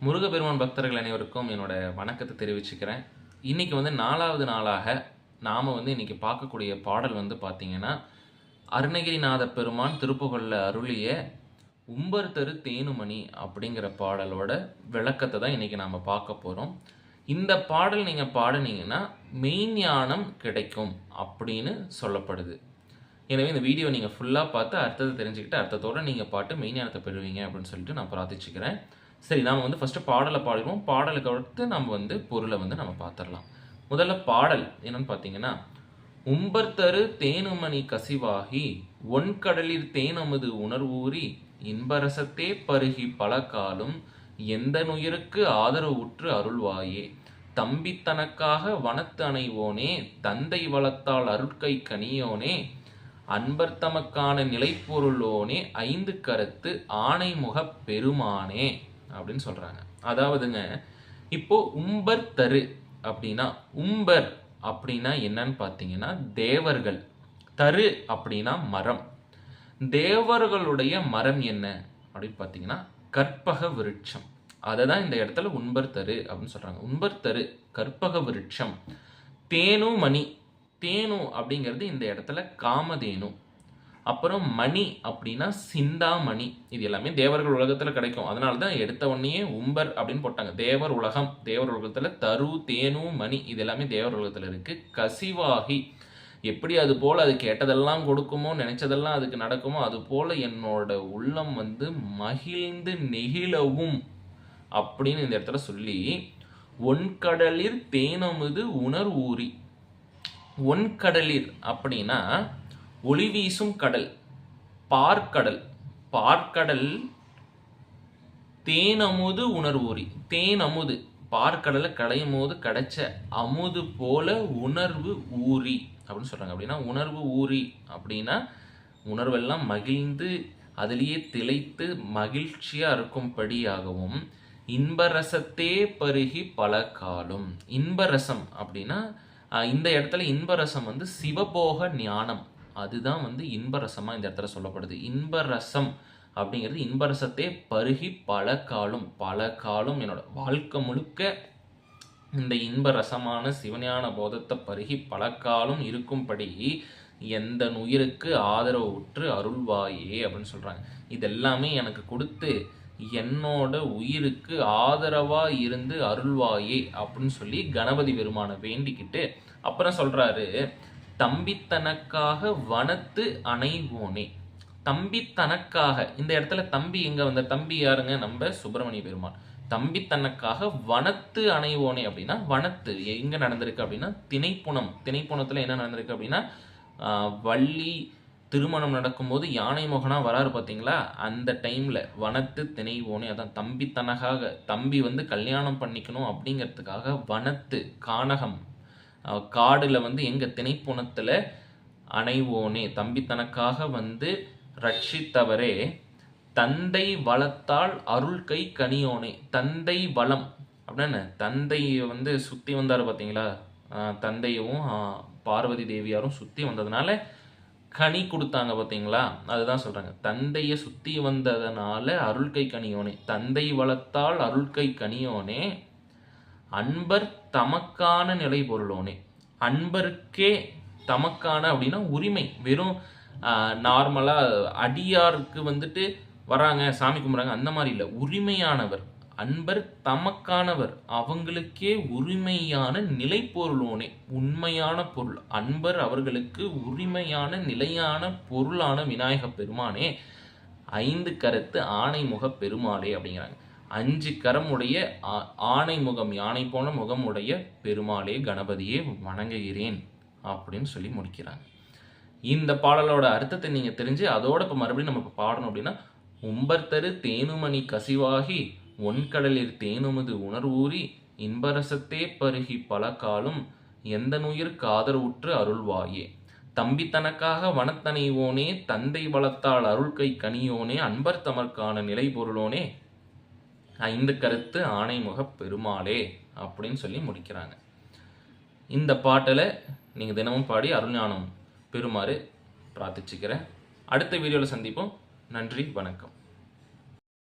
முருகப்பெருமான் பக்தர்கள் அனைவருக்கும் என்னோட வணக்கத்தை தெரிவிச்சுக்கிறேன். இன்னைக்கு வந்து 4வது நாளாக நாம வந்து இன்னைக்கு பார்க்கக்கூடிய பாடல் வந்து பார்த்தீங்கன்னா, அருணகிரிநாத பெருமான் திருப்புகழ்ல அருளிய "உம்பர் தரு தேனுமணி" அப்படிங்கிற பாடலோட விளக்கத்தை தான் இன்னைக்கு நாம பார்க்க போறோம். இந்த பாடல் நீங்க பாடுனீங்கன்னா மெய்ஞானம் கிடைக்கும் அப்படின்னு சொல்லப்படுது. எனவே இந்த வீடியோ நீங்க ஃபுல்லா பார்த்து அர்த்தத்தை தெரிஞ்சுக்கிட்டு அர்த்தத்தோட நீங்க பாட்டு மெய்ஞானத்தை பெறுவீங்க அப்படின்னு சொல்லிட்டு நான் பிரார்த்திச்சுக்கிறேன். சரி, நாம வந்து ஃபர்ஸ்ட் பாடலை பாடிடுவோம். பாடலுக்கு அடுத்து நம்ம வந்து பொருளை வந்து நம்ம பார்த்துடலாம். முதல்ல பாடல் என்னன்னு பார்த்தீங்கன்னா, "உம்பர் தரு தேனுமணி கசிவாகி ஒண்கடலில் தேனமுது உணர்வூறி இன்பரசத்தே பருகி பல காலும் எந்தனுயிருக்கு ஆதரவுற்று அருள்வாயே தம்பி தனக்காக வனத்து அணைவோனே தந்தை வளத்தால் அருட்கை கனியோனே அன்பர் தமக்கான நிலைப்பொருளோனே ஐந்து கரத்து ஆணைமுகப் பெருமானே" அப்படின்னு சொல்றாங்க. அதாவதுங்க, இப்போ உம்பர் தரு அப்படின்னா, உம்பர் அப்படின்னா என்னன்னு பார்த்தீங்கன்னா தேவர்கள், தரு அப்படின்னா மரம். தேவர்களுடைய மரம் என்ன அப்படின்னு பார்த்தீங்கன்னா கற்பக விருட்சம். அதை தான் இந்த இடத்துல உண்பர் தரு அப்படின்னு சொல்றாங்க. உண்பர் தரு கற்பக விருட்சம். தேனு மணி, தேனு அப்படிங்கிறது இந்த இடத்துல காமதேனு. அப்புறம் மணி அப்படின்னா சிந்தாமணி. இது எல்லாமே தேவர்கள் உலகத்தில் கிடைக்கும். அதனால தான் எடுத்த உடனே உம்பர் அப்படின்னு போட்டாங்க. தேவர் உலகம், தேவர் உலகத்தில் தரு தேனு மணி இது எல்லாமே தேவர் உலகத்தில் இருக்கு. கசிவாகி, எப்படி அது போல் அது கேட்டதெல்லாம் கொடுக்குமோ, நினைச்சதெல்லாம் அதுக்கு நடக்குமோ, அது போல் என்னோட உள்ளம் வந்து மகிழ்ந்து நெகிழவும் அப்படின்னு இந்த இடத்துல சொல்லி, ஒண்கடலில் தேனமுது உணர் ஊறி. ஒண்கடலில் அப்படின்னா ஒளி வீசும் கடல், பார்க்கடல். பார்க்கடல் தேனமுது உணர்வூறி. தேனமுது பார்க்கடலை கடையும் போது கிடைச்ச அமுது போல உணர்வு ஊறி அப்படின்னு சொல்றாங்க. அப்படின்னா உணர்வு ஊறி அப்படின்னா உணர்வெல்லாம் மகிழ்ந்து அதிலேயே திளைத்து மகிழ்ச்சியா இருக்கும்படியாகவும் இன்பரசத்தே பருகி பல காலும். இன்பரசம் அப்படின்னா இந்த இடத்துல இன்பரசம் வந்து சிவபோக ஞானம், அதுதான் வந்து இன்பரசமா இந்த இடத்துல சொல்லப்படுது. இன்பரசம் அப்படிங்கிறது இன்பரசத்தே பருகி பல காலம், பல காலம் என்னோட வாழ்க்கை முழுக்க இந்த இன்பரசமான சிவஞான போதத்தை பருகி பல காலம் இருக்கும்படி எந்த உயிருக்கு ஆதரவு உற்று அருள்வாயே அப்படின்னு சொல்றாங்க. இதெல்லாமே எனக்கு கொடுத்து என்னோட உயிருக்கு ஆதரவா இருந்து அருள்வாயே அப்படின்னு சொல்லி கணபதி பெருமானை வேண்டிக்கிட்டு அப்புறம் சொல்றாரு, தம்பி தனக்காக வனத்து அணைவோனே. தம்பி தனக்காக, இந்த இடத்துல தம்பி எங்க வந்த? தம்பி யாருங்க? நம்ம சுப்பிரமணிய பெருமான். தம்பி தனக்காக வனத்து அணைவோனே அப்படின்னா வனத்து எங்க நடந்திருக்கு அப்படின்னா திணைப்புணம். திணைப்புணத்துல என்ன நடந்திருக்கு அப்படின்னா வள்ளி திருமணம் நடக்கும்போது யானை மோகனா வராரு பார்த்தீங்களா, அந்த டைம்ல வனத்து திணைவோனே. அதான் தம்பி தனக்காக, தம்பி வந்து கல்யாணம் பண்ணிக்கணும் அப்படிங்கிறதுக்காக வனத்து கானகம் காடுல வந்து எங்க திணைப்புணத்துல அணைவோனே தம்பி தனக்காக வந்து ரட்சித்தவரே தந்தை வளத்தால் அருள் கை கனியோனே. தந்தை வளம் அப்படின்னு தந்தையை வந்து சுத்தி வந்தாரு பார்த்தீங்களா, தந்தையும் பார்வதி தேவியாரும் சுத்தி வந்ததுனால கனி கொடுத்தாங்க பார்த்தீங்களா, அதுதான் சொல்றாங்க. தந்தையை சுத்தி வந்ததனால அருள்கை கனியோனே, தந்தை வளத்தால் அருள்கை கனியோனே அன்பர் தமக்கான நிலை பொருளோனே. அன்பருக்கே தமக்கான அப்படின்னா உரிமை. வெறும் நார்மலா அடியாருக்கு வந்துட்டு வராங்க சாமி கும்பிட்றாங்க அந்த மாதிரி இல்லை, உரிமையானவர். அன்பர் தமக்கானவர், அவங்களுக்கே உரிமையான நிலை பொருளோனே, உண்மையான பொருள். அன்பர் அவர்களுக்கு உரிமையான நிலையான பொருளான விநாயக பெருமானே ஐந்து கரத்து ஆணைமுக பெருமாளே அப்படிங்கிறாங்க. 5 கரமுடைய ஆணை முகம், யானை போன முகமுடைய பெருமாளே கணபதியே வணங்குகிறேன் அப்படின்னு சொல்லி முடிக்கிறாங்க. இந்த பாடலோட அர்த்தத்தை நீங்க தெரிஞ்சு அதோட இப்போ மறுபடியும் நம்ம இப்போ பாடணும் அப்படின்னா, உம்பர் தரு தேனுமணி கசிவாகி ஒண்கடலில் தேனுமுது உணர்வூறி இன்பரசத்தே பருகி பல காலும் எந்த நுயிருக்கு ஆதரவுற்று அருள்வாயே தம்பி தனக்காக வனத்தனைவோனே தந்தை வளத்தால் அருள்கை கனியோனே அன்பர் தமர்க்கான நிலை பொருளோனே ஐந்து கருத்து ஆணைமுக பெருமாளே அப்படின்னு சொல்லி முடிக்கிறாங்க. இந்த பாட்டில் நீங்கள் தினமும் பாடி அருள்ஞானம் பெறுமாறு பிரார்த்திச்சுக்கிறேன். அடுத்த வீடியோவில் சந்திப்போம். நன்றி, வணக்கம்.